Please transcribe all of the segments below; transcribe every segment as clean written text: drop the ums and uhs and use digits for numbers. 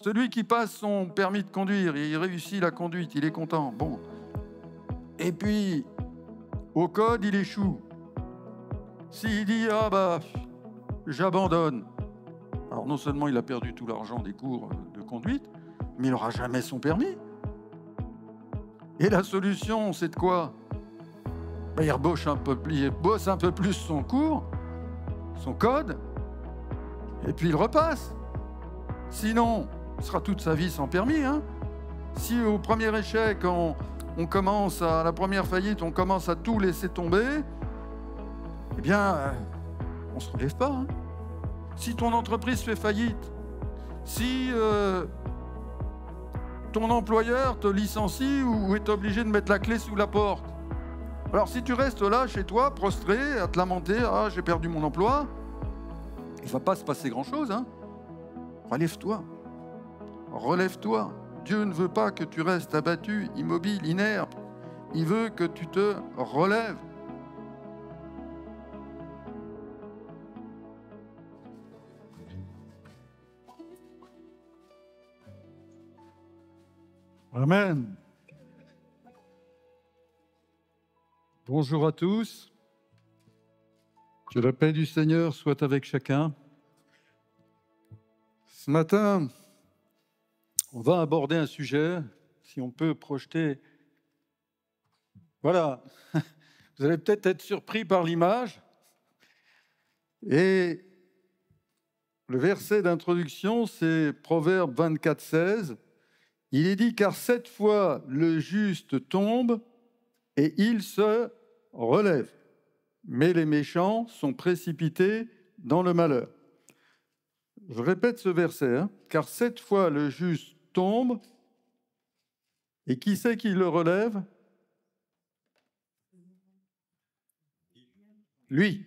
Celui qui passe son permis de conduire, il réussit la conduite, il est content. Bon. Et puis, au code, il échoue. S'il dit « Ah bah, j'abandonne », alors non seulement il a perdu tout l'argent des cours de conduite, mais il n'aura jamais son permis. Et la solution, c'est de quoi? Il bosse un peu plus son cours, son code, et puis il repasse. Sinon, il sera toute sa vie sans permis. Si au premier échec, on commence à la première faillite, on commence à tout laisser tomber, eh bien, on ne se relève pas. Si ton entreprise fait faillite, si ton employeur te licencie ou est obligé de mettre la clé sous la porte, alors si tu restes là chez toi, prostré, à te lamenter, « Ah, j'ai perdu mon emploi », il ne va pas se passer grand-chose. Relève-toi. Relève-toi. Dieu ne veut pas que tu restes abattu, immobile, inerte. Il veut que tu te relèves. Amen. Bonjour à tous. Que la paix du Seigneur soit avec chacun. Ce matin, on va aborder un sujet, si on peut projeter. Voilà, vous allez peut-être être surpris par l'image. Et le verset d'introduction, c'est Proverbe 24, 16. Il est dit « Car 7 fois le juste tombe et il se relève, mais les méchants sont précipités dans le malheur. » Je répète ce verset, car 7 fois le juste tombe, et qui c'est qui le relève? Lui.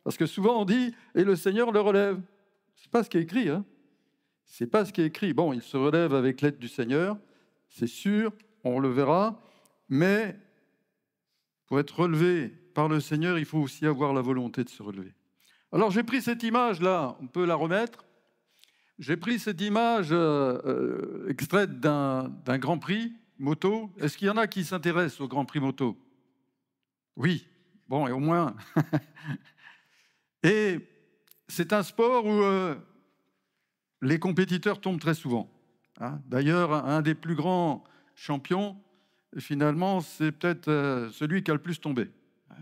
Parce que souvent on dit, et le Seigneur le relève. C'est pas ce qui est écrit. C'est pas ce qui est écrit. Bon, il se relève avec l'aide du Seigneur, c'est sûr, on le verra, mais pour être relevé par le Seigneur, il faut aussi avoir la volonté de se relever. Alors j'ai pris cette image-là, on peut la remettre. J'ai pris cette image extraite d'un Grand Prix moto. Est-ce qu'il y en a qui s'intéressent au Grand Prix moto? Oui, bon, et au moins. Et c'est un sport où les compétiteurs tombent très souvent. D'ailleurs, un des plus grands champions, finalement, c'est peut-être celui qui a le plus tombé.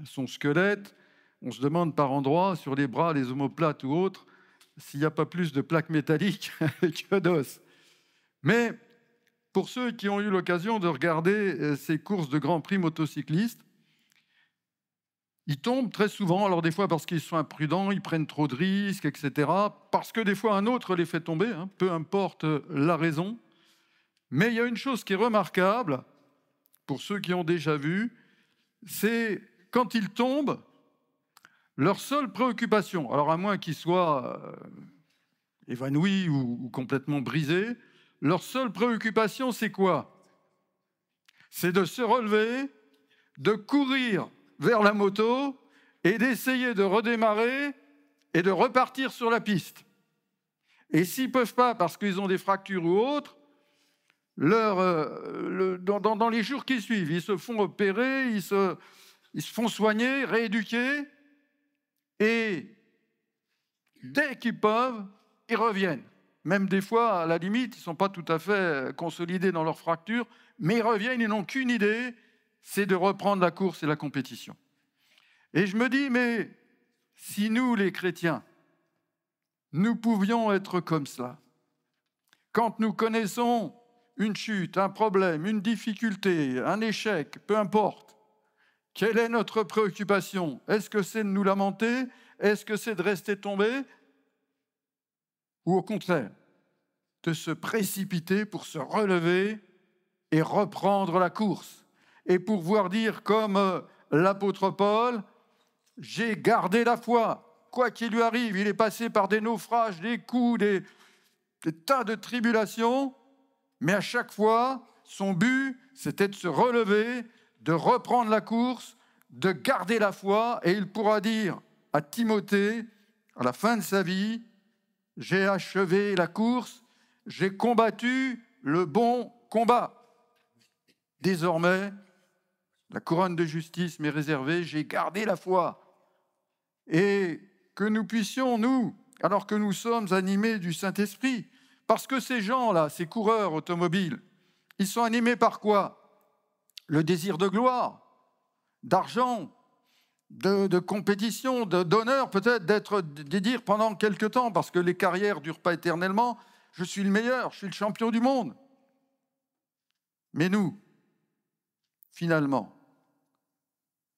Son squelette, on se demande par endroits, sur les bras, les omoplates ou autres, s'il n'y a pas plus de plaques métalliques que d'os. Mais pour ceux qui ont eu l'occasion de regarder ces courses de Grand Prix motocyclistes, ils tombent très souvent, alors des fois parce qu'ils sont imprudents, ils prennent trop de risques, etc. Parce que des fois un autre les fait tomber, peu importe la raison. Mais il y a une chose qui est remarquable, pour ceux qui ont déjà vu, c'est quand ils tombent, leur seule préoccupation, alors à moins qu'ils soient évanouis ou complètement brisés, leur seule préoccupation, c'est quoi? C'est de se relever, de courir vers la moto et d'essayer de redémarrer et de repartir sur la piste. Et s'ils ne peuvent pas, parce qu'ils ont des fractures ou autres, dans les jours qui suivent, ils se font opérer, ils se font soigner, rééduquer, et dès qu'ils peuvent, ils reviennent. Même des fois, à la limite, ils ne sont pas tout à fait consolidés dans leurs fractures, mais ils reviennent, ils n'ont qu'une idée, c'est de reprendre la course et la compétition. Et je me dis, mais si nous, les chrétiens, nous pouvions être comme cela, quand nous connaissons une chute, un problème, une difficulté, un échec, peu importe, quelle est notre préoccupation? Est-ce que c'est de nous lamenter? Est-ce que c'est de rester tombé? Ou au contraire, de se précipiter pour se relever et reprendre la course? Et pouvoir dire comme l'apôtre Paul, j'ai gardé la foi. Quoi qu'il lui arrive, il est passé par des naufrages, des coups, des tas de tribulations, mais à chaque fois, son but, c'était de se relever, de reprendre la course, de garder la foi, et il pourra dire à Timothée, à la fin de sa vie, j'ai achevé la course, j'ai combattu le bon combat. Désormais, la couronne de justice m'est réservée, j'ai gardé la foi. Et que nous puissions, nous, alors que nous sommes animés du Saint-Esprit, parce que ces gens-là, ces coureurs automobiles, ils sont animés par quoi? Le désir de gloire, d'argent, de compétition, d'honneur, peut-être de dire pendant quelque temps, parce que les carrières ne durent pas éternellement, je suis le meilleur, je suis le champion du monde. Mais nous, finalement,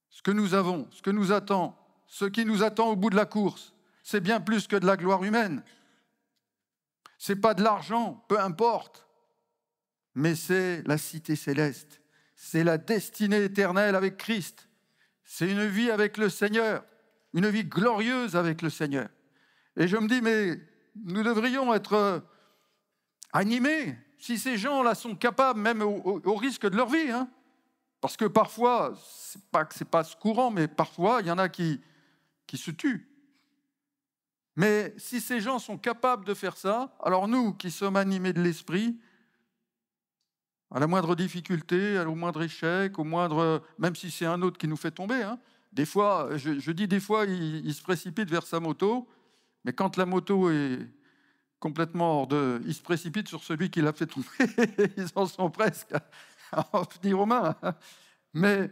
ce que nous avons, ce que nous attend, ce qui nous attend au bout de la course, c'est bien plus que de la gloire humaine. Ce n'est pas de l'argent, peu importe, mais c'est la cité céleste, c'est la destinée éternelle avec Christ, c'est une vie avec le Seigneur, une vie glorieuse avec le Seigneur. Et je me dis, mais nous devrions être animés, si ces gens-là sont capables, même au risque de leur vie, hein, parce que parfois, c'est pas que ce n'est pas courant, mais parfois, il y en a qui se tuent. Mais si ces gens sont capables de faire ça, alors nous qui sommes animés de l'esprit, à la moindre difficulté, au moindre échec, même si c'est un autre qui nous fait tomber, hein, des fois, je dis des fois, il se précipite vers sa moto, mais quand la moto est complètement il se précipite sur celui qui l'a fait tomber, ils en sont presque à en venir aux mains. Mais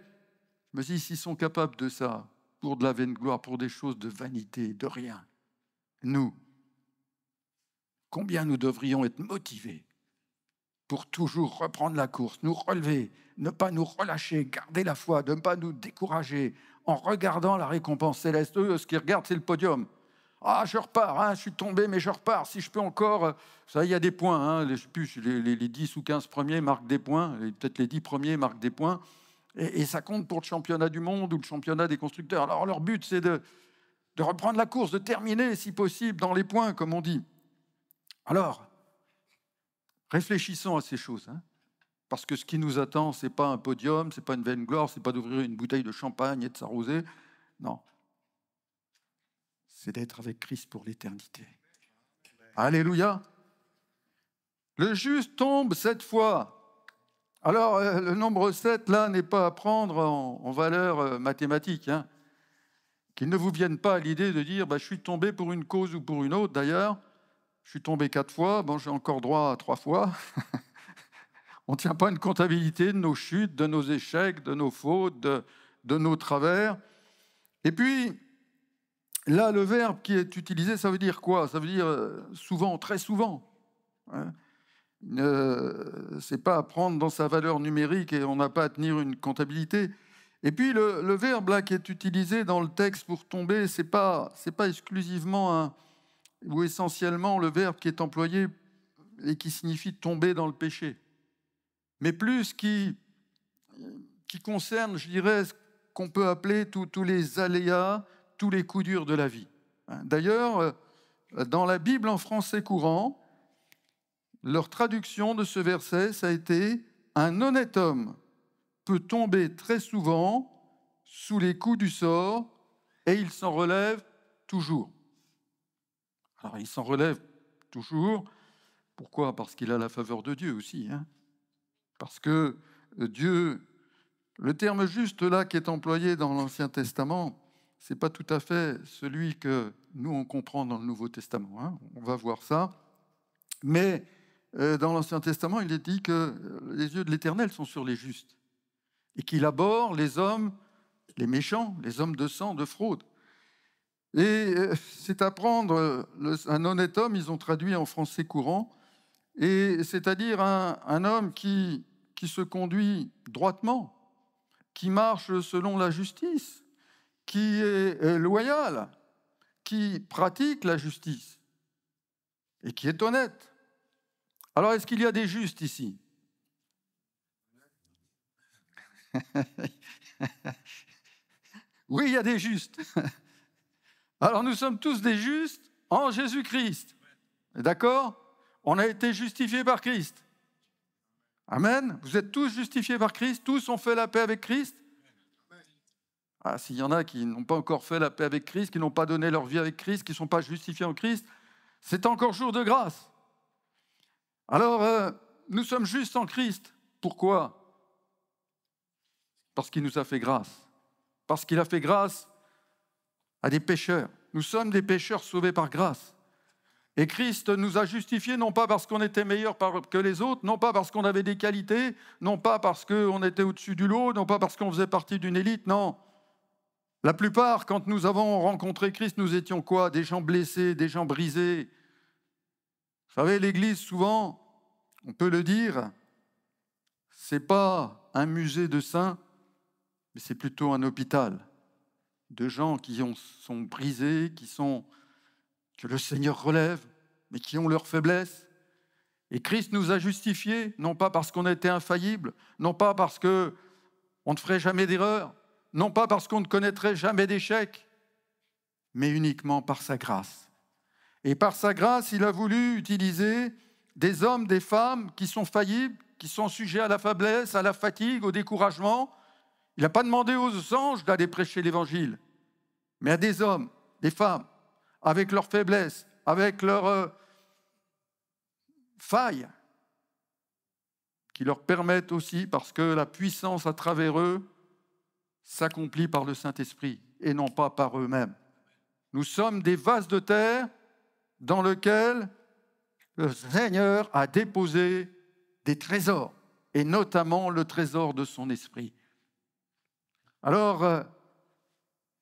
s'ils sont capables de ça, pour de la vaine gloire, pour des choses de vanité, de rien, nous, combien nous devrions être motivés pour toujours reprendre la course, nous relever, ne pas nous relâcher, garder la foi, de ne pas nous décourager en regardant la récompense céleste. Eux, ce qu'ils regardent, c'est le podium. Ah, je repars, hein, je suis tombé, mais je repars. Si je peux encore... Ça, il y a des points. Hein, les 10 ou 15 premiers marquent des points. Peut-être les 10 premiers marquent des points. Et ça compte pour le championnat du monde ou le championnat des constructeurs. Alors, leur but, c'est de reprendre la course, de terminer, si possible, dans les points, comme on dit. Alors, réfléchissons à ces choses. Hein, parce que ce qui nous attend, ce n'est pas un podium, ce n'est pas une vaine gloire, ce n'est pas d'ouvrir une bouteille de champagne et de s'arroser. Non. C'est d'être avec Christ pour l'éternité. Alléluia. Le juste tombe 7 fois. Alors, le nombre 7, là, n'est pas à prendre en valeur mathématique. Hein. Qu'il ne vous vienne pas à l'idée de dire je suis tombé pour une cause ou pour une autre. D'ailleurs, je suis tombé 4 fois, j'ai encore droit à 3 fois. On ne tient pas une comptabilité de nos chutes, de nos échecs, de nos fautes, de nos travers. Et puis, là, le verbe qui est utilisé, ça veut dire quoi? Ça veut dire souvent, très souvent. Hein. C'est pas à prendre dans sa valeur numérique et on n'a pas à tenir une comptabilité. Et puis le verbe là qui est utilisé dans le texte pour tomber, c'est pas exclusivement ou essentiellement le verbe qui est employé et qui signifie tomber dans le péché, mais plus qui concerne, je dirais, ce qu'on peut appeler tous les aléas, tous les coups durs de la vie. D'ailleurs, dans la Bible en français courant, leur traduction de ce verset, ça a été « Un honnête homme peut tomber très souvent sous les coups du sort et il s'en relève toujours. » Alors, il s'en relève toujours. Pourquoi? Parce qu'il a la faveur de Dieu aussi. Hein, parce que Dieu, le terme juste là qui est employé dans l'Ancien Testament, ce n'est pas tout à fait celui que nous, on comprend dans le Nouveau Testament. Hein, on va voir ça. Mais dans l'Ancien Testament, il est dit que les yeux de l'Éternel sont sur les justes et qu'il abhorre les hommes, les méchants, les hommes de sang, de fraude. Et c'est à prendre un honnête homme, ils ont traduit en français courant, et c'est-à-dire un homme qui se conduit droitement, qui marche selon la justice, qui est loyal, qui pratique la justice et qui est honnête. Alors, est-ce qu'il y a des justes ici? Oui, il y a des justes. Alors, nous sommes tous des justes en Jésus-Christ. D'accord? On a été justifiés par Christ. Amen. Vous êtes tous justifiés par Christ. Tous ont fait la paix avec Christ. Ah, s'il y en a qui n'ont pas encore fait la paix avec Christ, qui n'ont pas donné leur vie avec Christ, qui ne sont pas justifiés en Christ, C'est encore jour de grâce. Alors, nous sommes justes en Christ. Pourquoi? Parce qu'il nous a fait grâce. Parce qu'il a fait grâce à des pécheurs. Nous sommes des pécheurs sauvés par grâce. Et Christ nous a justifiés, non pas parce qu'on était meilleurs que les autres, non pas parce qu'on avait des qualités, non pas parce qu'on était au-dessus du lot, non pas parce qu'on faisait partie d'une élite, non. La plupart, quand nous avons rencontré Christ, nous étions quoi? Des gens blessés, des gens brisés. Vous savez, l'Église, souvent, on peut le dire, c'est pas un musée de saints, mais c'est plutôt un hôpital de gens qui sont brisés, que le Seigneur relève, mais qui ont leurs faiblesses. Et Christ nous a justifiés, non pas parce qu'on était infaillible, non pas parce qu'on ne ferait jamais d'erreur, non pas parce qu'on ne connaîtrait jamais d'échec, mais uniquement par sa grâce. Et par sa grâce, il a voulu utiliser des hommes, des femmes qui sont faillibles, qui sont sujets à la faiblesse, à la fatigue, au découragement. Il n'a pas demandé aux anges d'aller prêcher l'Évangile, mais à des hommes, des femmes, avec leurs faiblesses, avec leurs failles, qui leur permettent aussi, parce que la puissance à travers eux s'accomplit par le Saint-Esprit et non pas par eux-mêmes. Nous sommes des vases de terre dans lesquels le Seigneur a déposé des trésors, et notamment le trésor de son esprit. Alors,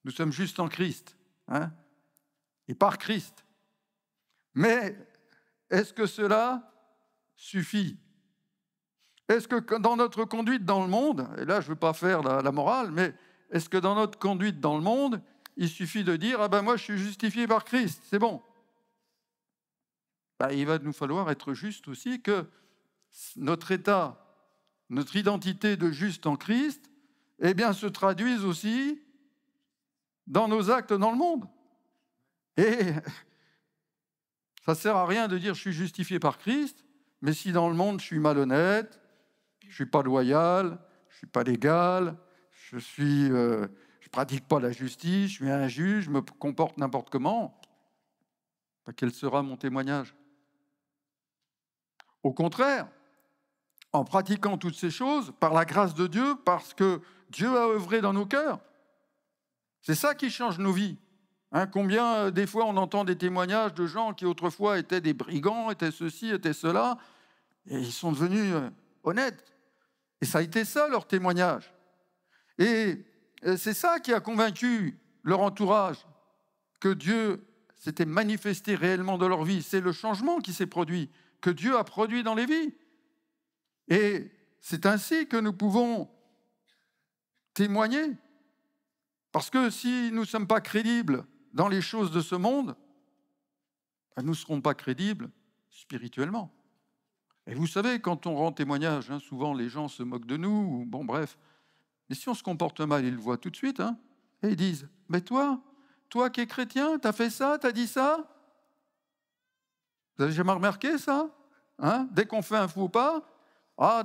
nous sommes justes en Christ, et par Christ. Mais est-ce que cela suffit? Est-ce que dans notre conduite dans le monde, et là je ne veux pas faire la morale, mais est-ce que dans notre conduite dans le monde, il suffit de dire « Ah ben moi je suis justifié par Christ, c'est bon ». Il va nous falloir être juste aussi que notre état, notre identité de juste en Christ, eh bien, se traduise aussi dans nos actes dans le monde. Et ça ne sert à rien de dire « je suis justifié par Christ », mais si dans le monde je suis malhonnête, je ne suis pas loyal, je ne suis pas légal, je ne pratique pas la justice, je suis injuste, je me comporte n'importe comment, quel sera mon témoignage? Au contraire, en pratiquant toutes ces choses, par la grâce de Dieu, parce que Dieu a œuvré dans nos cœurs, c'est ça qui change nos vies. Combien des fois on entend des témoignages de gens qui autrefois étaient des brigands, étaient ceci, étaient cela, et ils sont devenus honnêtes. Et ça a été ça leur témoignage. Et c'est ça qui a convaincu leur entourage que Dieu s'était manifesté réellement dans leur vie. C'est le changement qui s'est produit, que Dieu a produit dans les vies. Et c'est ainsi que nous pouvons témoigner. Parce que si nous ne sommes pas crédibles dans les choses de ce monde, nous ne serons pas crédibles spirituellement. Et vous savez, quand on rend témoignage, souvent les gens se moquent de nous, ou bon bref. Mais si on se comporte mal, ils le voient tout de suite, et ils disent « Mais toi qui es chrétien, tu as fait ça, tu as dit ça ?» Vous avez jamais remarqué ça? Dès qu'on fait un faux pas,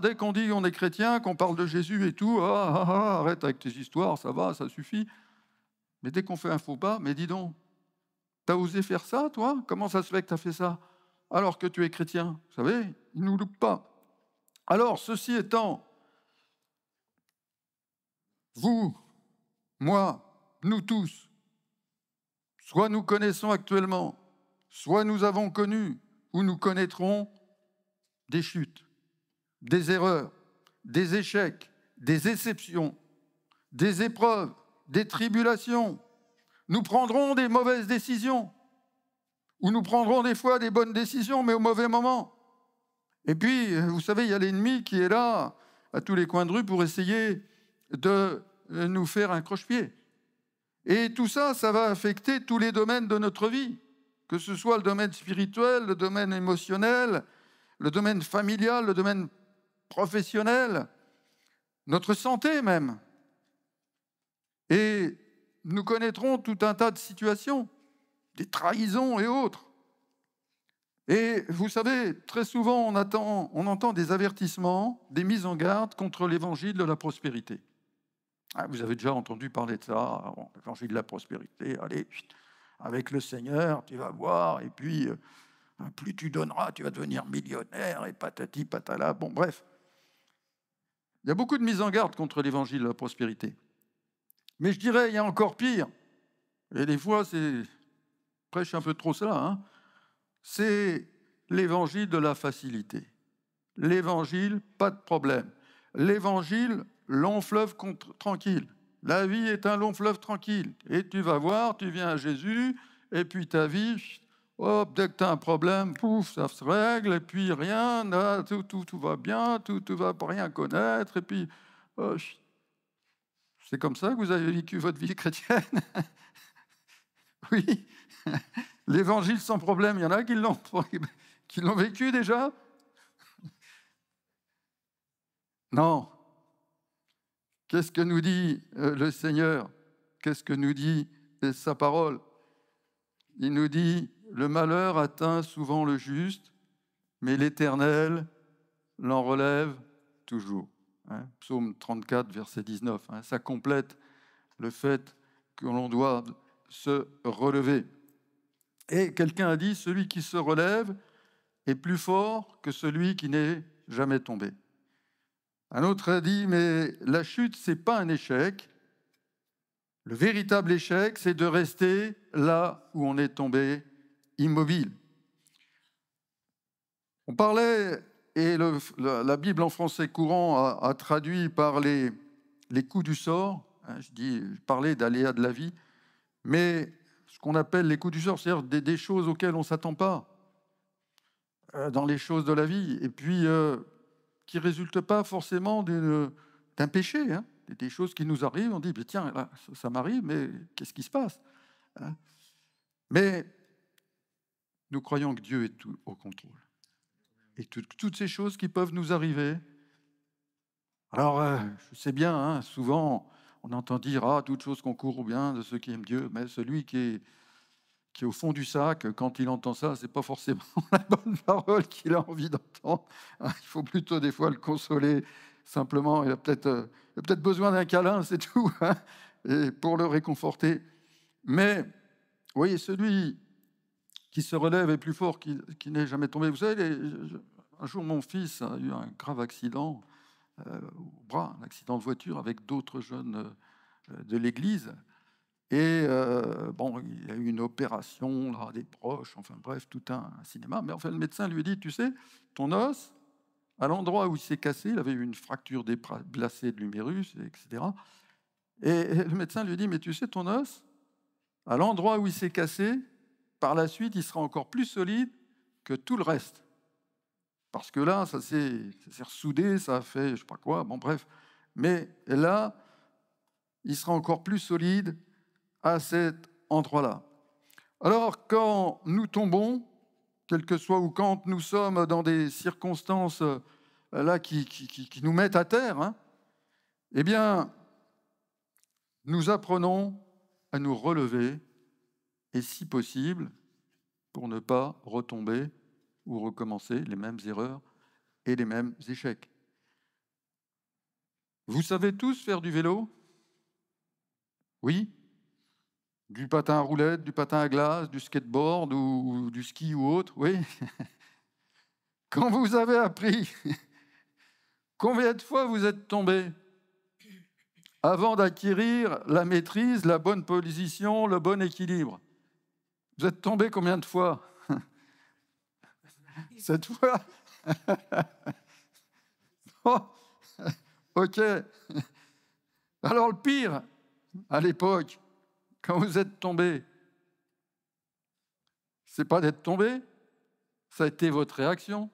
dès qu'on dit qu'on est chrétien, qu'on parle de Jésus et tout, arrête avec tes histoires, ça va, ça suffit. Mais dès qu'on fait un faux pas, mais dis donc, t'as osé faire ça, toi? Comment ça se fait que tu as fait ça? Alors que tu es chrétien, vous savez, ils ne nous loupent pas. Alors, ceci étant, vous, moi, nous tous, soit nous connaissons actuellement, soit nous avons connu ou nous connaîtrons des chutes, des erreurs, des échecs, des déceptions, des épreuves, des tribulations. Nous prendrons des mauvaises décisions, ou nous prendrons des fois des bonnes décisions, mais au mauvais moment. Et puis, vous savez, il y a l'ennemi qui est là, à tous les coins de rue, pour essayer de nous faire un croche-pied. Et tout ça, ça va affecter tous les domaines de notre vie, que ce soit le domaine spirituel, le domaine émotionnel, le domaine familial, le domaine professionnel, notre santé même. Et nous connaîtrons tout un tas de situations, des trahisons et autres. Et vous savez, très souvent, on entend des avertissements, des mises en garde contre l'évangile de la prospérité. Vous avez déjà entendu parler de ça, l'évangile de la prospérité, allez, avec le Seigneur, tu vas voir, et puis plus tu donneras, tu vas devenir millionnaire, et patati patala. Bon, bref. Il y a beaucoup de mise en garde contre l'évangile de la prospérité. Mais je dirais, il y a encore pire, et des fois, c'est prêche un peu trop cela, hein, c'est l'évangile de la facilité. L'évangile, pas de problème. L'évangile, long fleuve tranquille. La vie est un long fleuve tranquille. Et tu vas voir, tu viens à Jésus, et puis ta vie, hop, dès que tu as un problème, pouf, ça se règle, et puis rien, tout va bien, tout va pas rien connaître, et puis c'est comme ça que vous avez vécu votre vie chrétienne. Oui, l'évangile sans problème, il y en a qui l'ont vécu déjà. Non. Qu'est-ce que nous dit le Seigneur? Qu'est-ce que nous dit sa parole? Il nous dit, le malheur atteint souvent le juste, mais l'Éternel l'en relève toujours. Hein, Psaume 34, verset 19. Hein, ça complète le fait que l'on doit se relever. Et quelqu'un a dit, celui qui se relève est plus fort que celui qui n'est jamais tombé. Un autre a dit, mais la chute, ce n'est pas un échec. Le véritable échec, c'est de rester là où on est tombé, immobile. On parlait, et la Bible en français courant a traduit par les coups du sort. Je parlais d'aléas de la vie, mais ce qu'on appelle les coups du sort, c'est-à-dire des choses auxquelles on ne s'attend pas dans les choses de la vie, et puis qui ne résultent pas forcément d'un péché, hein, des choses qui nous arrivent, on dit, tiens, là, ça m'arrive, mais qu'est-ce qui se passe, hein? Mais nous croyons que Dieu est tout au contrôle. Et toutes ces choses qui peuvent nous arriver. Alors, je sais bien, hein, souvent, on entend dire, toutes choses concourent au bien de ceux qui aiment Dieu, mais celui qui est au fond du sac, quand il entend ça, ce n'est pas forcément la bonne parole qu'il a envie d'entendre. Il faut plutôt des fois le consoler, simplement. Il a peut-être besoin d'un câlin, c'est tout, hein, et pour le réconforter. Mais, vous voyez, celui qui se relève est plus fort qu'il n'est jamais tombé. Vous savez, un jour, mon fils a eu un grave accident au bras, un accident de voiture avec d'autres jeunes de l'église. Et il y a eu une opération, là, des proches, enfin bref, tout un cinéma. Mais enfin, le médecin lui dit, tu sais, ton os, à l'endroit où il s'est cassé, il avait eu une fracture déplacée de l'humérus, etc. Et le médecin lui dit, mais tu sais, ton os, à l'endroit où il s'est cassé, par la suite, il sera encore plus solide que tout le reste. Parce que là, ça s'est ressoudé, ça a fait, je ne sais pas quoi, bon bref. Mais là, il sera encore plus solide à cet endroit-là. Alors, quand nous tombons, quel que soit, ou quand nous sommes dans des circonstances là qui nous mettent à terre, hein, eh bien, nous apprenons à nous relever, et si possible, pour ne pas retomber ou recommencer les mêmes erreurs et les mêmes échecs. Vous savez tous faire du vélo? Oui? Du patin à roulettes, du patin à glace, du skateboard ou du ski ou autre, oui. Quand vous avez appris, combien de fois vous êtes tombé avant d'acquérir la maîtrise, la bonne position, le bon équilibre? Vous êtes tombé combien de fois? 7 fois? Oh, ok. Alors le pire, à l'époque, quand vous êtes tombé, c'est pas d'être tombé, ça a été votre réaction.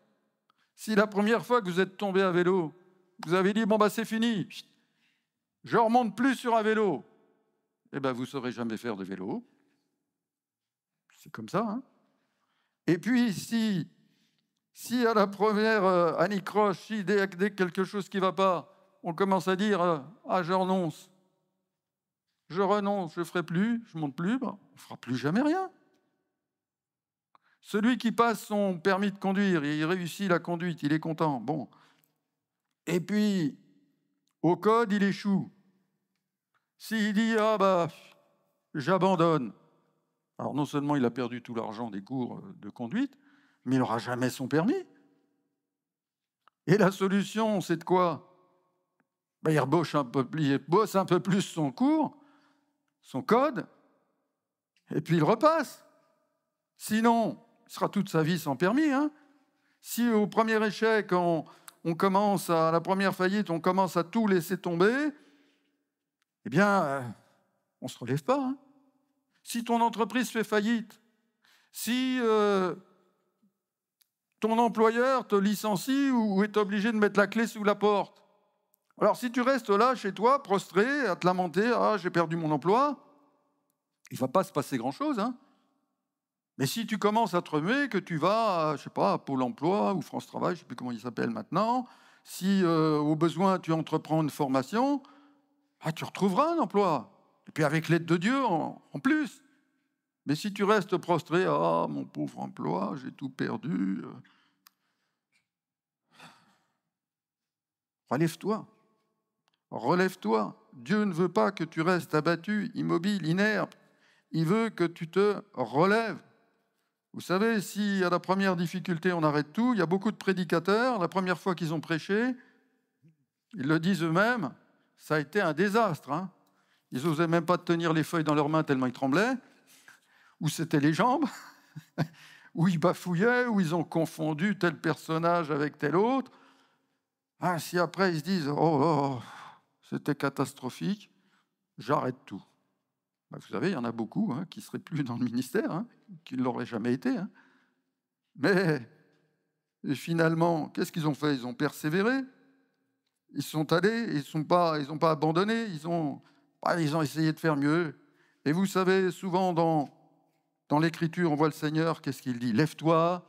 Si la première fois que vous êtes tombé à vélo, vous avez dit, bon, c'est fini, je ne remonte plus sur un vélo, eh bien, vous ne saurez jamais faire de vélo. C'est comme ça, hein. Et puis, si à la première anicroche, si dès quelque chose qui ne va pas, on commence à dire, je renonce, je ne ferai plus, je ne monte plus, on ne fera plus jamais rien. Celui qui passe son permis de conduire, il réussit la conduite, il est content. Bon. Et puis, au code, il échoue. S'il dit, j'abandonne, Alors non seulement il a perdu tout l'argent des cours de conduite, mais il n'aura jamais son permis. Et la solution, c'est de quoi? Ben, il bosse un peu plus son cours, son code, et puis il repasse. Sinon, il sera toute sa vie sans permis. Hein. Si au premier échec, on commence à la première faillite, on commence à tout laisser tomber, eh bien, on ne se relève pas. Hein. Si ton entreprise fait faillite, si ton employeur te licencie ou est obligé de mettre la clé sous la porte, alors si tu restes là chez toi, prostré, à te lamenter, « Ah, j'ai perdu mon emploi », il ne va pas se passer grand-chose. Hein. Mais si tu commences à te remuer, que tu vas, je ne sais pas, à Pôle emploi ou France Travail, je ne sais plus comment il s'appelle maintenant, si au besoin tu entreprends une formation, tu retrouveras un emploi. Et puis avec l'aide de Dieu en plus. Mais si tu restes prostré, « Ah, mon pauvre emploi, j'ai tout perdu », relève-toi. Relève-toi. Dieu ne veut pas que tu restes abattu, immobile, inerte. Il veut que tu te relèves. Vous savez, si à la première difficulté, on arrête tout, il y a beaucoup de prédicateurs, la première fois qu'ils ont prêché, ils le disent eux-mêmes, ça a été un désastre. Hein. Ils n'osaient même pas tenir les feuilles dans leurs mains tellement ils tremblaient, ou c'était les jambes, ou ils bafouillaient, ou ils ont confondu tel personnage avec tel autre. Si après ils se disent « Oh, c'était catastrophique, j'arrête tout ». Vous savez, il y en a beaucoup qui ne seraient plus dans le ministère, qui ne l'auraient jamais été. Mais finalement, qu'est-ce qu'ils ont fait? Ils ont persévéré, ils sont allés, ils n'ont pas abandonné, ils ont essayé de faire mieux. Et vous savez, souvent dans l'Écriture, on voit le Seigneur, qu'est-ce qu'il dit? Lève-toi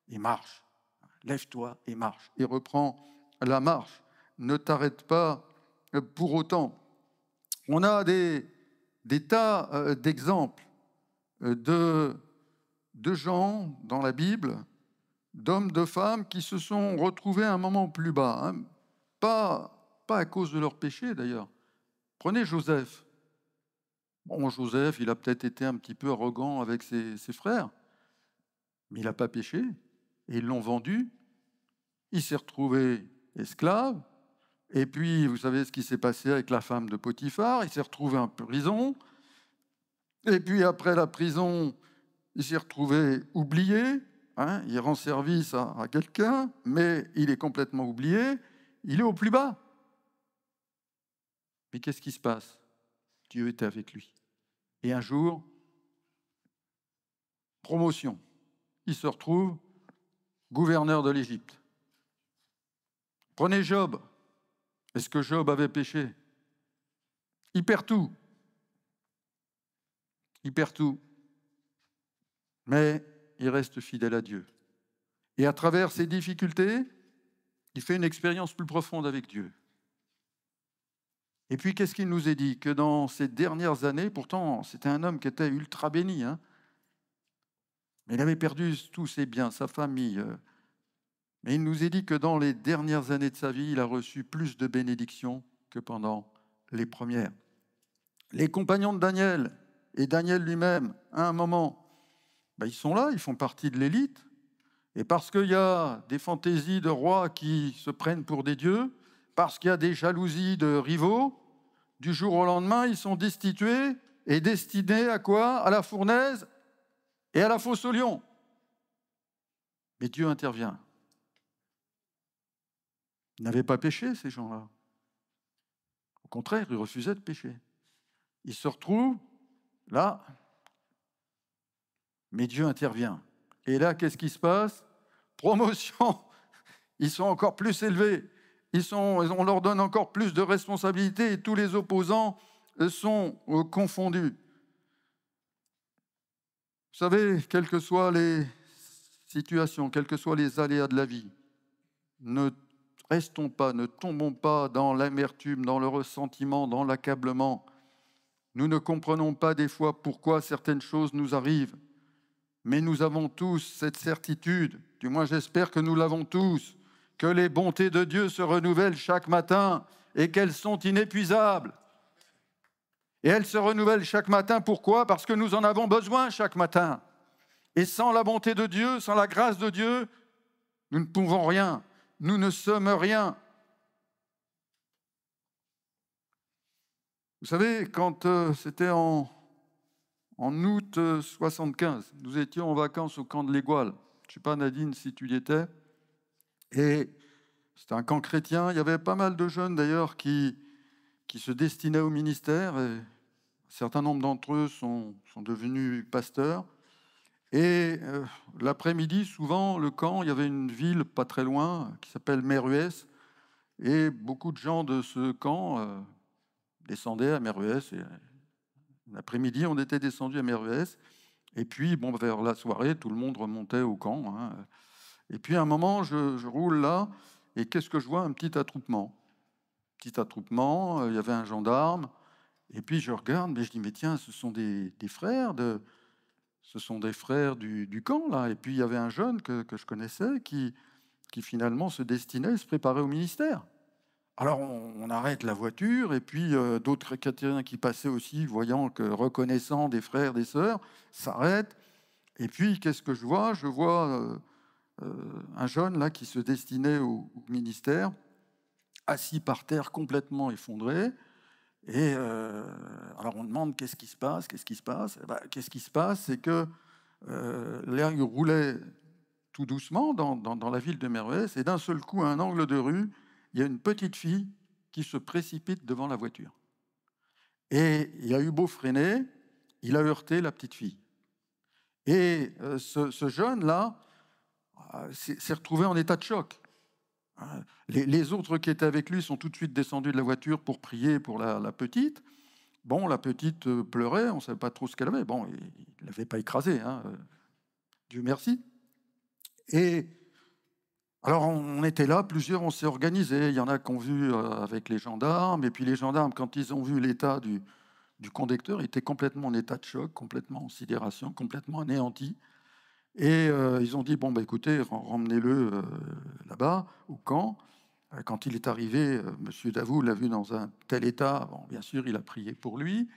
et marche. Lève-toi et marche. Et reprends la marche. Ne t'arrête pas pour autant. On a des tas d'exemples de gens dans la Bible, d'hommes, de femmes qui se sont retrouvés à un moment plus bas. Pas à cause de leur péché d'ailleurs. Prenez Joseph. Bon, Joseph, il a peut-être été un petit peu arrogant avec ses frères, mais il n'a pas péché. Et ils l'ont vendu. Il s'est retrouvé esclave. Et puis, vous savez ce qui s'est passé avec la femme de Potiphar. Il s'est retrouvé en prison. Et puis, après la prison, il s'est retrouvé oublié. Il rend service à quelqu'un, mais il est complètement oublié. Il est au plus bas. Mais qu'est-ce qui se passe? Dieu était avec lui. Et un jour, promotion. Il se retrouve gouverneur de l'Égypte. Prenez Job. Est-ce que Job avait péché? Il perd tout. Il perd tout. Mais il reste fidèle à Dieu. Et à travers ces difficultés, il fait une expérience plus profonde avec Dieu. Et puis, qu'est-ce qu'il nous est dit? Que dans ces dernières années, pourtant, c'était un homme qui était ultra béni, mais il avait perdu tous ses biens, sa famille. Mais il nous est dit que dans les dernières années de sa vie, il a reçu plus de bénédictions que pendant les premières. Les compagnons de Daniel, et Daniel lui-même, à un moment, ils sont là, ils font partie de l'élite. Et parce qu'il y a des fantaisies de rois qui se prennent pour des dieux, parce qu'il y a des jalousies de rivaux, du jour au lendemain, ils sont destitués et destinés à quoi? À la fournaise et à la fosse aux lions. Mais Dieu intervient. Ils n'avaient pas péché, ces gens-là. Au contraire, ils refusaient de pécher. Ils se retrouvent là, mais Dieu intervient. Et là, qu'est-ce qui se passe? Promotion. Ils sont encore plus élevés. On leur donne encore plus de responsabilités et tous les opposants sont confondus. Vous savez, quelles que soient les situations, quels que soient les aléas de la vie, ne restons pas, ne tombons pas dans l'amertume, dans le ressentiment, dans l'accablement. Nous ne comprenons pas des fois pourquoi certaines choses nous arrivent, mais nous avons tous cette certitude, du moins j'espère que nous l'avons tous, que les bontés de Dieu se renouvellent chaque matin et qu'elles sont inépuisables. Et elle se renouvelle chaque matin. Pourquoi? Parce que nous en avons besoin chaque matin. Et sans la bonté de Dieu, sans la grâce de Dieu, nous ne pouvons rien. Nous ne sommes rien. Vous savez, quand c'était en août 75, nous étions en vacances au camp de l'Égoile. Je ne sais pas, Nadine, si tu y étais. Et c'était un camp chrétien. Il y avait pas mal de jeunes, d'ailleurs, qui se destinaient au ministère. Et un certain nombre d'entre eux sont devenus pasteurs. Et l'après-midi, souvent, le camp, il y avait une ville pas très loin qui s'appelle Méruès. Et beaucoup de gens de ce camp descendaient à Méruès. Et l'après-midi, on était descendu à Méruès. Et puis, bon, vers la soirée, tout le monde remontait au camp. Hein. Et puis, à un moment, je roule là. Et qu'est-ce que je vois? Un petit attroupement. Petit attroupement, il y avait un gendarme. Et puis, je regarde, mais je dis, mais tiens, ce sont des frères du camp, là. Et puis, il y avait un jeune que je connaissais qui finalement se destinait, se préparait au ministère. Alors, on arrête la voiture, et puis d'autres chrétiens qui passaient aussi, voyant que reconnaissant des frères, des sœurs, s'arrêtent. Et puis, qu'est-ce que je vois? Je vois un jeune là qui se destinait au ministère, assis par terre, complètement effondré. Et alors, on demande qu'est-ce qui se passe? Qu'est-ce qui se passe? Qu'est-ce qui se passe? C'est que l'air roulait tout doucement dans la ville de Méruès, et d'un seul coup, à un angle de rue, il y a une petite fille qui se précipite devant la voiture. Et il a eu beau freiner, il a heurté la petite fille. Et ce jeune-là s'est retrouvé en état de choc. Les autres qui étaient avec lui sont tout de suite descendus de la voiture pour prier pour la petite. Bon, la petite pleurait, on ne savait pas trop ce qu'elle avait. Bon, il ne l'avait pas écrasée, hein, Dieu merci. Et alors, on était là, plusieurs, on s'est organisés. Il y en a qui ont vu avec les gendarmes. Et puis les gendarmes, quand ils ont vu l'état du conducteur, il était complètement en état de choc, complètement en sidération, complètement anéanti. Et ils ont dit, bon, bah, écoutez, ramenez-le là-bas, au camp. Quand il est arrivé, M. Davout l'a vu dans un tel état. Bon, bien sûr, il a prié pour lui.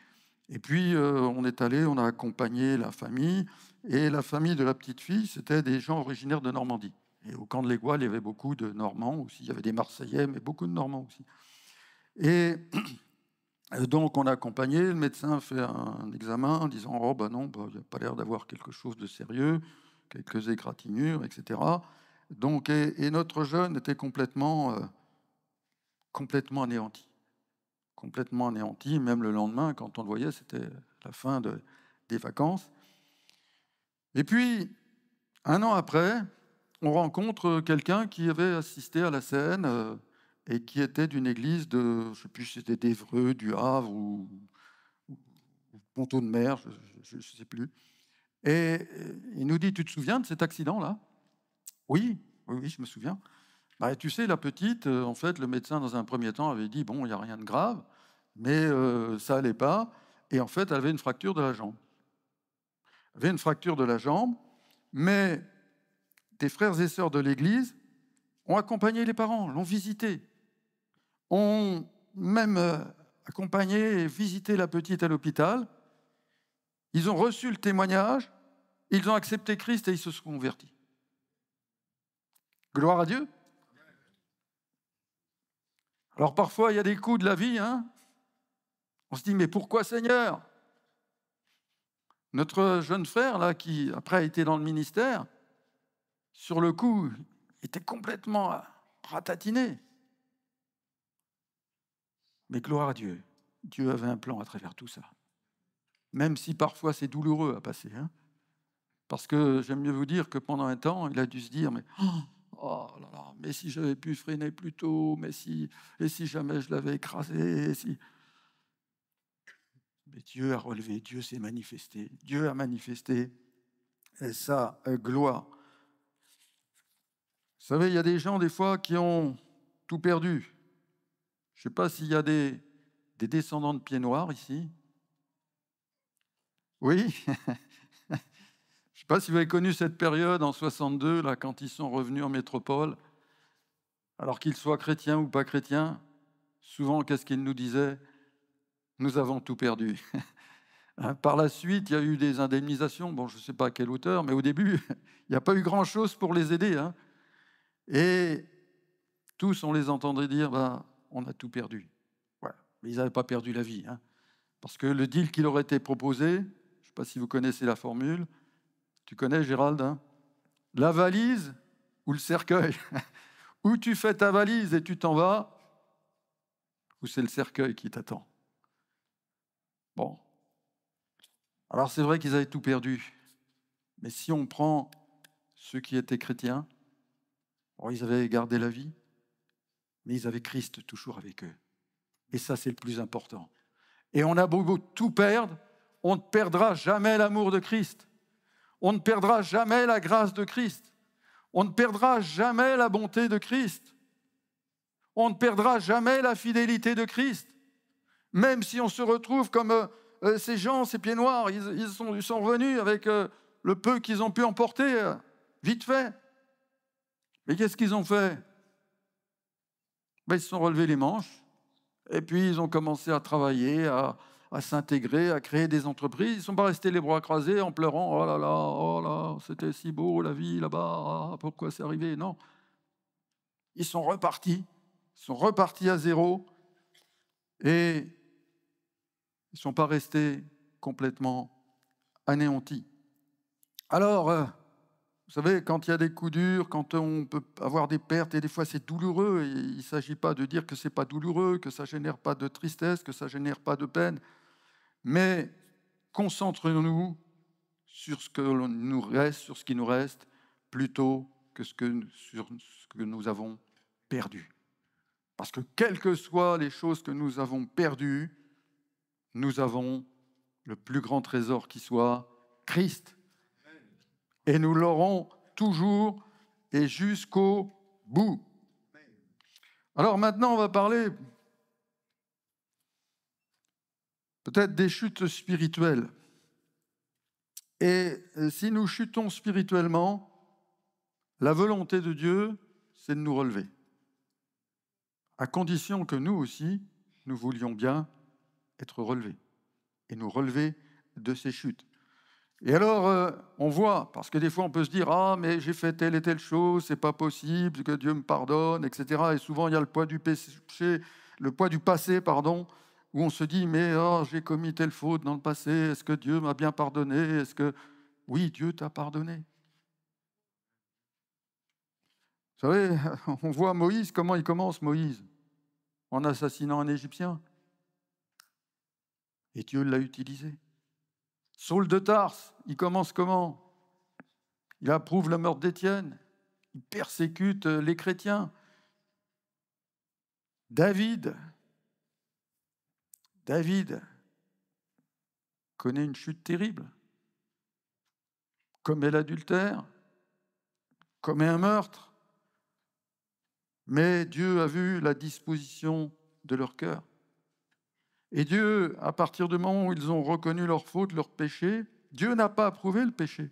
Et puis, on est allé, on a accompagné la famille. Et la famille de la petite fille, c'était des gens originaires de Normandie. Et au camp de l'Égoile, il y avait beaucoup de Normands aussi. Il y avait des Marseillais, mais beaucoup de Normands aussi. Et donc, on a accompagné. Le médecin fait un examen en disant « Oh, ben non, il n'y a pas l'air d'avoir quelque chose de sérieux, quelques égratignures, etc. » Donc, et notre jeune était complètement anéanti. Complètement anéanti. Même le lendemain, quand on le voyait, c'était la fin des vacances. Et puis, un an après, on rencontre quelqu'un qui avait assisté à la scène et qui était d'une église de, je ne sais plus si c'était d'Évreux, du Havre ou Ponteau-de-Mer, je ne sais plus. Et il nous dit, tu te souviens de cet accident-là? Oui, je me souviens. Bah, tu sais, la petite, en fait, le médecin, dans un premier temps, avait dit, bon, il n'y a rien de grave, mais ça n'allait pas. Et en fait, elle avait une fracture de la jambe. Elle avait une fracture de la jambe, mais des frères et sœurs de l'Église ont accompagné les parents, l'ont visité, ont même accompagné et visité la petite à l'hôpital. Ils ont reçu le témoignage, ils ont accepté Christ et ils se sont convertis. Gloire à Dieu. Alors parfois, il y a des coups de la vie, hein. On se dit, mais pourquoi Seigneur? Notre jeune frère, là, qui après a été dans le ministère, sur le coup, était complètement ratatiné. Mais gloire à Dieu, Dieu avait un plan à travers tout ça. Même si parfois c'est douloureux à passer. Hein, parce que j'aime mieux vous dire que pendant un temps, il a dû se dire, mais oh là là, mais si j'avais pu freiner plus tôt, et si jamais je l'avais écrasé, Mais Dieu a relevé, Dieu s'est manifesté, Dieu a manifesté sa gloire. Vous savez, il y a des gens, des fois, qui ont tout perdu. Je ne sais pas s'il y a des descendants de pieds noirs ici. Oui. Je ne sais pas si vous avez connu cette période en 62, là, quand ils sont revenus en métropole. Alors qu'ils soient chrétiens ou pas chrétiens, souvent, qu'est-ce qu'ils nous disaient? nous avons tout perdu. Par la suite, il y a eu des indemnisations, bon, je ne sais pas à quelle hauteur, mais au début, il n'y a pas eu grand-chose pour les aider. Hein. Et tous, on les entendait dire, ben, on a tout perdu. Ouais. Mais ils n'avaient pas perdu la vie. Hein. Parce que le deal qui leur était proposé, je ne sais pas si vous connaissez la formule, tu connais Gérald, hein, la valise ou le cercueil. Ou tu fais ta valise et tu t'en vas, ou c'est le cercueil qui t'attend. Bon. Alors c'est vrai qu'ils avaient tout perdu. Mais si on prend ceux qui étaient chrétiens, bon, ils avaient gardé la vie, mais ils avaient Christ toujours avec eux. Et ça, c'est le plus important. Et on a beau tout perdre, on ne perdra jamais l'amour de Christ. On ne perdra jamais la grâce de Christ. On ne perdra jamais la bonté de Christ. On ne perdra jamais la fidélité de Christ. Même si on se retrouve comme ces gens, ces pieds noirs, ils sont revenus avec le peu qu'ils ont pu emporter, vite fait. Mais qu'est-ce qu'ils ont fait? Ben, ils se sont relevés les manches, et puis ils ont commencé à travailler, à s'intégrer, à créer des entreprises. Ils ne sont pas restés les bras croisés en pleurant, oh là, c'était si beau la vie là-bas, pourquoi c'est arrivé? Non. Ils sont repartis à zéro, et ils ne sont pas restés complètement anéantis. Alors, vous savez, quand il y a des coups durs, quand on peut avoir des pertes, et des fois c'est douloureux, et il ne s'agit pas de dire que ce n'est pas douloureux, que ça ne génère pas de tristesse, que ça ne génère pas de peine, mais concentrons-nous sur ce que nous reste, sur ce qui nous reste, plutôt que sur ce que nous avons perdu. Parce que quelles que soient les choses que nous avons perdues, nous avons le plus grand trésor qui soit, Christ. Et nous l'aurons toujours et jusqu'au bout. Alors maintenant, on va parler peut-être des chutes spirituelles. Et si nous chutons spirituellement, la volonté de Dieu, c'est de nous relever. À condition que nous aussi, nous voulions bien être relevés et nous relever de ces chutes. Et alors, on voit, parce que des fois on peut se dire « Ah, mais j'ai fait telle et telle chose, c'est pas possible, que Dieu me pardonne, etc. » Et souvent, il y a le poids du péché, le poids du passé, pardon, où on se dit « Mais oh, j'ai commis telle faute dans le passé, est-ce que Dieu m'a bien pardonné? Est-ce que... » Oui, Dieu t'a pardonné. Vous savez, on voit Moïse, comment il commence, Moïse? En assassinant un Égyptien. Et Dieu l'a utilisé. Saul de Tarse, il commence comment? Il approuve le meurtre d'Étienne. Il persécute les chrétiens. David connaît une chute terrible. Commet l'adultère, commet un meurtre. Mais Dieu a vu la disposition de leur cœur. Et Dieu, à partir du moment où ils ont reconnu leur faute, leur péché, Dieu n'a pas approuvé le péché.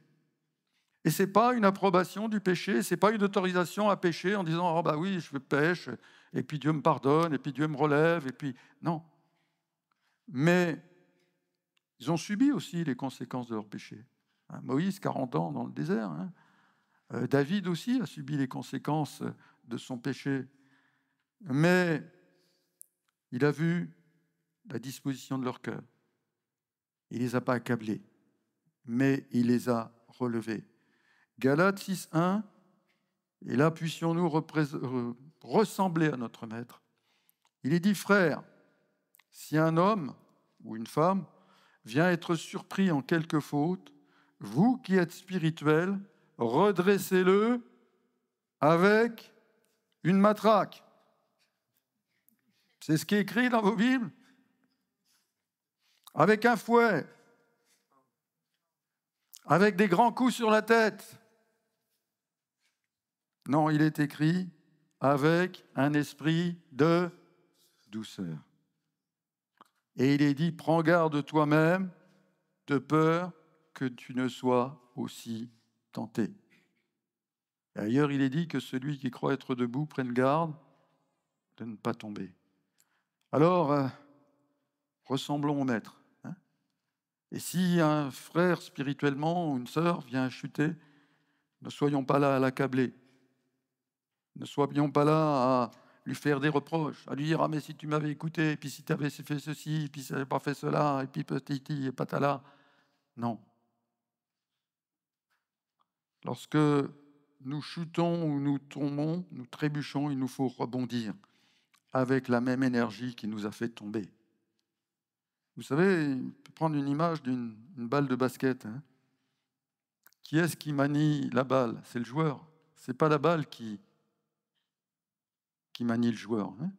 Et ce n'est pas une approbation du péché, ce n'est pas une autorisation à pécher en disant « Ah bah oui, je pêche, et puis Dieu me pardonne, et puis Dieu me relève, et puis... » Non. Mais ils ont subi aussi les conséquences de leur péché. Moïse, 40 ans dans le désert. David aussi a subi les conséquences de son péché. Mais il a vu la disposition de leur cœur. Il ne les a pas accablés, mais il les a relevés. Galates 6.1, et là, puissions-nous ressembler à notre Maître. Il est dit, frère, si un homme ou une femme vient être surpris en quelque faute, vous qui êtes spirituels, redressez-le avec une matraque. C'est ce qui est écrit dans vos Bibles. Avec un fouet, avec des grands coups sur la tête. Non, il est écrit avec un esprit de douceur. Et il est dit, prends garde toi-même, de peur que tu ne sois aussi tenté. Et ailleurs, il est dit que celui qui croit être debout prenne garde de ne pas tomber. Alors, ressemblons au Maître. Hein. Et si un frère spirituellement ou une sœur vient à chuter, ne soyons pas là à l'accabler. Ne soyons pas là à lui faire des reproches, à lui dire « Ah, mais si tu m'avais écouté, et puis si tu avais fait ceci, et puis si tu n'avais pas fait cela, et puis petit et patala. » Non. Lorsque nous chutons ou nous tombons, nous trébuchons, il nous faut rebondir avec la même énergie qui nous a fait tomber. Vous savez, on peut prendre une image d'une balle de basket. Hein. Qui est-ce qui manie la balle? C'est le joueur. Ce n'est pas la balle qui manie le joueur. Hein.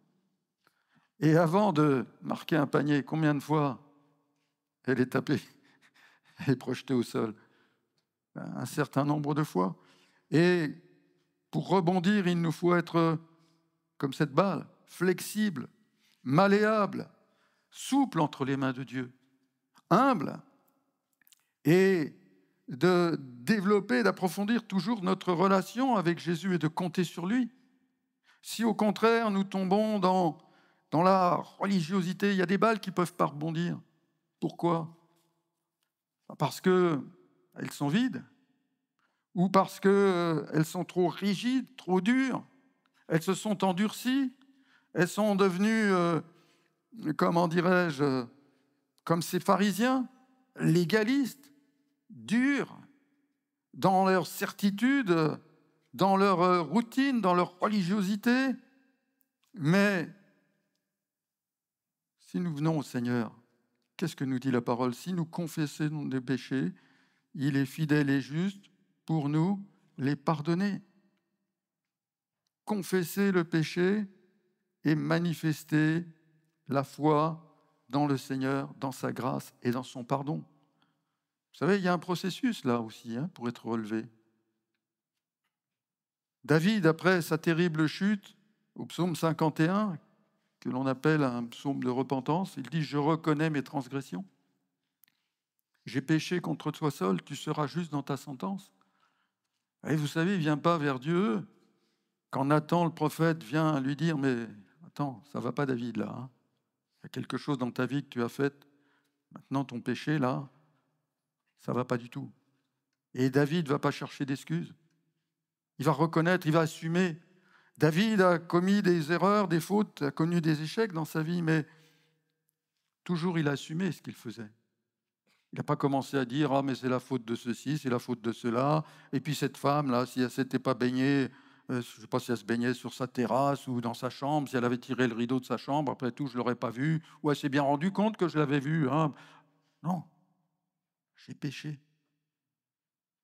Et avant de marquer un panier, combien de fois elle est tapée, elle est projetée au sol? Un certain nombre de fois. Et pour rebondir, il nous faut être comme cette balle, flexible, malléable, souple entre les mains de Dieu, humble, et de développer, d'approfondir toujours notre relation avec Jésus et de compter sur lui. Si au contraire nous tombons dans la religiosité, il y a des balles qui ne peuvent pas rebondir. Pourquoi? Parce qu'elles sont vides, ou parce qu'elles sont trop rigides, trop dures, elles se sont endurcies, elles sont devenues, comment dirais-je, comme ces pharisiens, légalistes, durs, dans leur certitude, dans leur routine, dans leur religiosité. Mais si nous venons au Seigneur, qu'est-ce que nous dit la parole? Si nous confessons nos péchés, il est fidèle et juste pour nous les pardonner. Confesser le péché et manifester la foi dans le Seigneur, dans sa grâce et dans son pardon. Vous savez, il y a un processus là aussi pour être relevé. David, après sa terrible chute, au psaume 51, que l'on appelle un psaume de repentance, il dit « Je reconnais mes transgressions. J'ai péché contre toi seul, tu seras juste dans ta sentence. » Et vous savez, il ne vient pas vers Dieu quand Nathan, le prophète, vient lui dire « Mais attends, ça ne va pas David là. Hein. Il y a quelque chose dans ta vie que tu as fait. Maintenant, ton péché là, ça ne va pas du tout. » Et David ne va pas chercher d'excuses. Il va reconnaître, il va assumer. David a commis des erreurs, des fautes, a connu des échecs dans sa vie, mais toujours il a assumé ce qu'il faisait. Il n'a pas commencé à dire « Ah, mais c'est la faute de ceci, c'est la faute de cela. » Et puis cette femme-là, si elle ne s'était pas baignée, je ne sais pas si elle se baignait sur sa terrasse ou dans sa chambre, si elle avait tiré le rideau de sa chambre, après tout, je ne l'aurais pas vue, ou elle s'est bien rendue compte que je l'avais vue. Hein. Non, j'ai péché.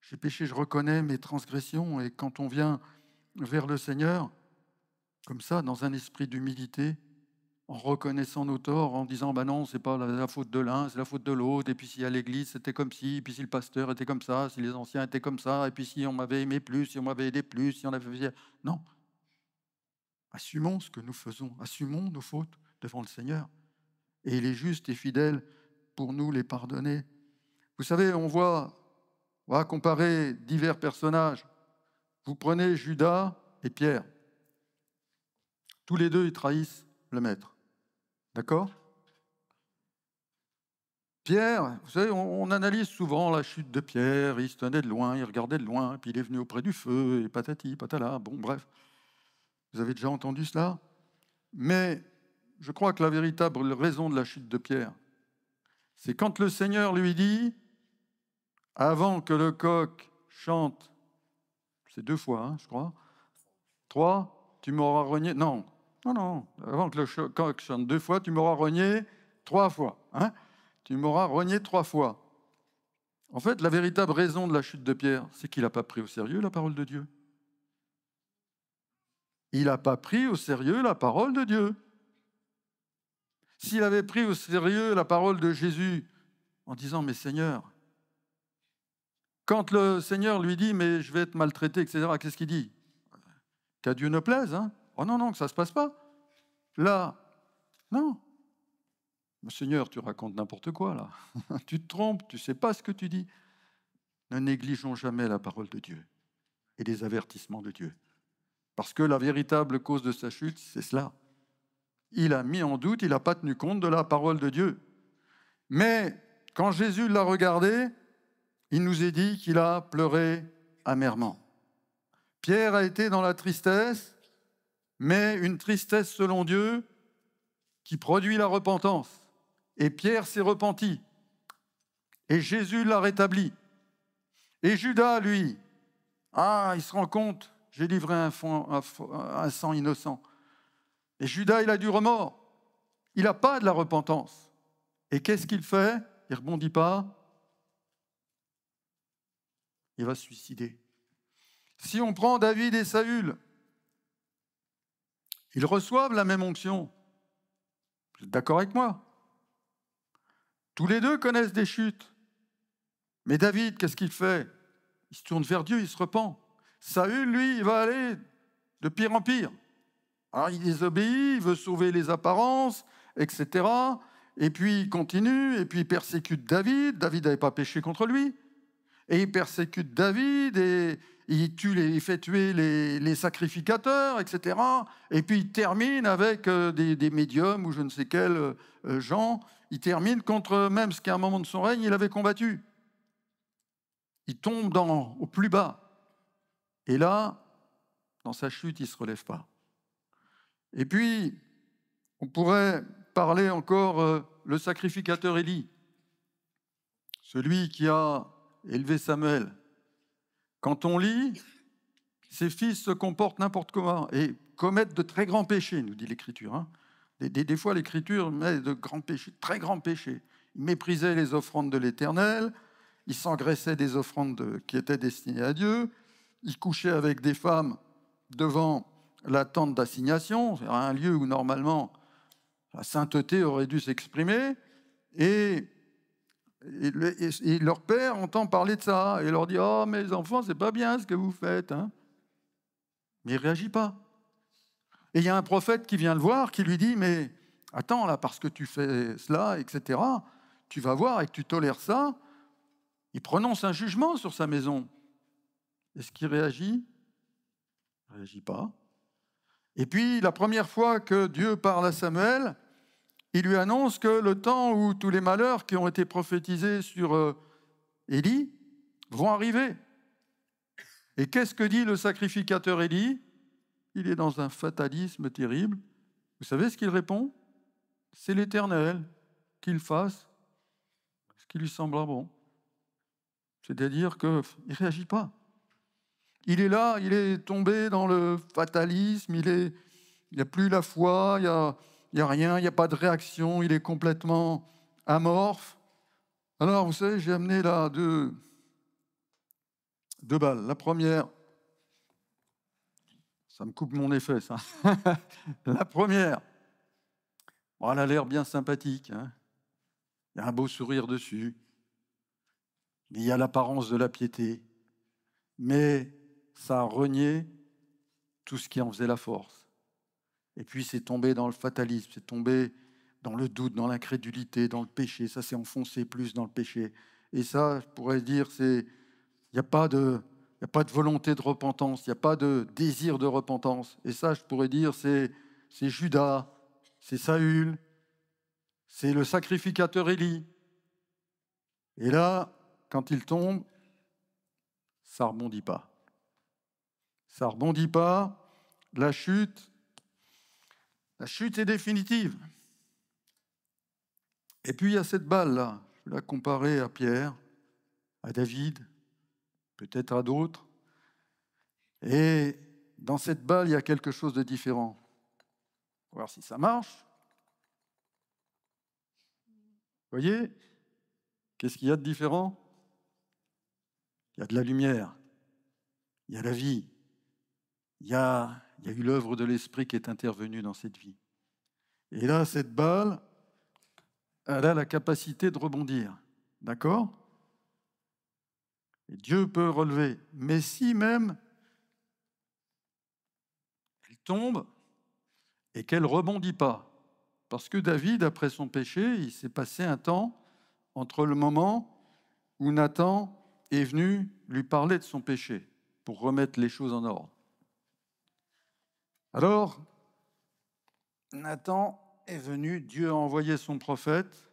J'ai péché, je reconnais mes transgressions. Et quand on vient vers le Seigneur, comme ça, dans un esprit d'humilité, en reconnaissant nos torts, en disant « bah non, c'est pas la faute de l'un, c'est la faute de l'autre, et puis si à l'église c'était comme ci, et puis si le pasteur était comme ça, si les anciens étaient comme ça, et puis si on m'avait aimé plus, si on m'avait aidé plus, si on avait fait... » Non. Assumons ce que nous faisons, assumons nos fautes devant le Seigneur. Et il est juste et fidèle pour nous les pardonner. Vous savez, on va comparer divers personnages. Vous prenez Judas et Pierre. Tous les deux, ils trahissent le Maître. D'accord? Pierre, vous savez, on analyse souvent la chute de Pierre. Il se tenait de loin, il regardait de loin, puis il est venu auprès du feu, et patati, patala. Bon, bref. Vous avez déjà entendu cela? Mais je crois que la véritable raison de la chute de Pierre, c'est quand le Seigneur lui dit, avant que le coq chante, c'est 2 fois, je crois, 3, tu m'auras renié. Non, avant que le coq chante 2 fois, tu m'auras renié 3 fois. Hein. Tu m'auras renié 3 fois. En fait, la véritable raison de la chute de Pierre, c'est qu'il n'a pas pris au sérieux la parole de Dieu. Il n'a pas pris au sérieux la parole de Dieu. S'il avait pris au sérieux la parole de Jésus en disant « Mais Seigneur », quand le Seigneur lui dit « Mais je vais être maltraité, etc. », qu'est-ce qu'il dit? Qu'à Dieu ne plaise. Hein. Oh non, que ça ne se passe pas. Là, non. Seigneur, tu racontes n'importe quoi, là. Tu te trompes, tu ne sais pas ce que tu dis. Ne négligeons jamais la parole de Dieu et les avertissements de Dieu. Parce que la véritable cause de sa chute, c'est cela. Il a mis en doute, il n'a pas tenu compte de la parole de Dieu. Mais quand Jésus l'a regardé, il nous est dit qu'il a pleuré amèrement. Pierre a été dans la tristesse, mais une tristesse selon Dieu qui produit la repentance. Et Pierre s'est repenti. Et Jésus l'a rétabli. Et Judas, lui, il se rend compte, j'ai livré un sang innocent. Et Judas, il a du remords. Il n'a pas de la repentance. Et qu'est-ce qu'il fait? Il ne rebondit pas. Il va se suicider. Si on prend David et Saül, ils reçoivent la même onction. Vous êtes d'accord avec moi? Tous les deux connaissent des chutes. Mais David, qu'est-ce qu'il fait? Il se tourne vers Dieu, il se repent. Saül, lui, il va aller de pire en pire. Alors il désobéit, il veut sauver les apparences, etc. Et puis il continue, et puis il persécute David. David n'avait pas péché contre lui. Et il persécute David, et il fait tuer les sacrificateurs, etc. Et puis il termine avec des médiums ou je ne sais quels gens. Il termine contre même ce qu'à un moment de son règne, il avait combattu. Il tombe au plus bas. Et là, dans sa chute, il ne se relève pas. Et puis, on pourrait parler encore le sacrificateur Élie, celui qui a élevé Samuel. Quand on lit, ses fils se comportent n'importe comment et commettent de très grands péchés, nous dit l'Écriture. Hein. Des fois, l'Écriture met de grands péchés, très grands péchés. Ils méprisaient les offrandes de l'Éternel, ils s'engraissaient des offrandes qui étaient destinées à Dieu, ils couchaient avec des femmes devant la tente d'assignation, c'est un lieu où normalement la sainteté aurait dû s'exprimer, et leur père entend parler de ça, et leur dit « Oh, mes enfants, c'est pas bien ce que vous faites. Hein. » Mais il ne réagit pas. Et il y a un prophète qui vient le voir, qui lui dit « Mais attends, là, parce que tu fais cela, etc., tu vas voir et que tu tolères ça. » Il prononce un jugement sur sa maison. Est-ce qu'il réagit? Il ne réagit pas. Et puis, la première fois que Dieu parle à Samuel, il lui annonce que le temps où tous les malheurs qui ont été prophétisés sur Élie vont arriver. Et qu'est-ce que dit le sacrificateur Élie? Il est dans un fatalisme terrible. Vous savez ce qu'il répond? C'est l'Éternel qu'il fasse ce qui lui semblera bon. C'est-à-dire qu'il ne réagit pas. Il est là, il est tombé dans le fatalisme, il n'y a plus la foi, il n'y a rien, il n'y a pas de réaction, il est complètement amorphe. Alors, vous savez, j'ai amené là deux balles. La première, ça me coupe mon effet, ça. La première, elle a l'air bien sympathique. Hein. Il y a un beau sourire dessus. Mais il y a l'apparence de la piété. Mais ça a renié tout ce qui en faisait la force. Et puis c'est tombé dans le fatalisme, c'est tombé dans le doute, dans l'incrédulité, dans le péché. Ça s'est enfoncé plus dans le péché. Et ça, je pourrais dire, il n'y a pas de volonté de repentance, il n'y a pas de désir de repentance. Et ça, je pourrais dire, c'est Judas, c'est Saül, c'est le sacrificateur Élie. Et là, quand il tombe, ça ne rebondit pas. Ça ne rebondit pas. La chute est définitive. Et puis il y a cette balle-là. Je vais la comparer à Pierre, à David, peut-être à d'autres. Et dans cette balle, il y a quelque chose de différent. On va voir si ça marche. Vous voyez? Qu'est-ce qu'il y a de différent? Il y a de la lumière. Il y a la vie. Il y a eu l'œuvre de l'Esprit qui est intervenue dans cette vie. Et là, cette balle, elle a la capacité de rebondir. D'accord? Et Dieu peut relever. Mais si même elle tombe et qu'elle ne rebondit pas, parce que David, après son péché, il s'est passé un temps entre le moment où Nathan est venu lui parler de son péché pour remettre les choses en ordre. Alors, Nathan est venu, Dieu a envoyé son prophète,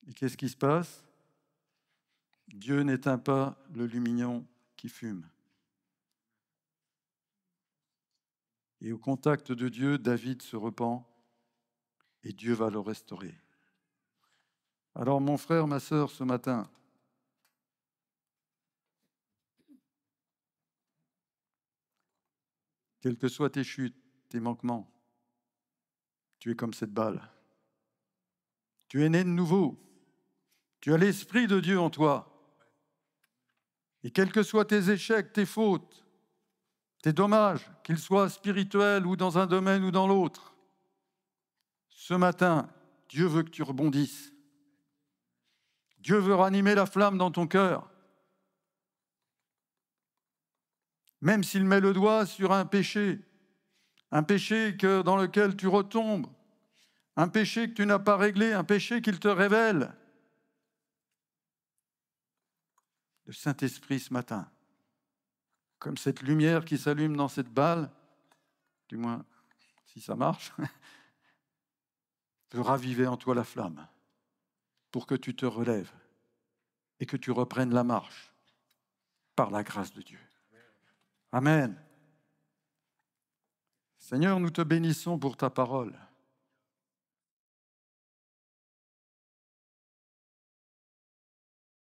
Et qu'est-ce qui se passe? Dieu n'éteint pas le lumignon qui fume. Et au contact de Dieu, David se repent et Dieu va le restaurer. Alors mon frère, ma sœur, ce matin, quelles que soient tes chutes, tes manquements, tu es comme cette balle. Tu es né de nouveau. Tu as l'Esprit de Dieu en toi. Et quels que soient tes échecs, tes fautes, tes dommages, qu'ils soient spirituels ou dans un domaine ou dans l'autre, ce matin, Dieu veut que tu rebondisses. Dieu veut ranimer la flamme dans ton cœur. Même s'il met le doigt sur un péché dans lequel tu retombes, un péché que tu n'as pas réglé, un péché qu'il te révèle. Le Saint-Esprit ce matin, comme cette lumière qui s'allume dans cette balle, du moins si ça marche, veut raviver en toi la flamme pour que tu te relèves et que tu reprennes la marche par la grâce de Dieu. Amen. Seigneur, nous te bénissons pour ta parole.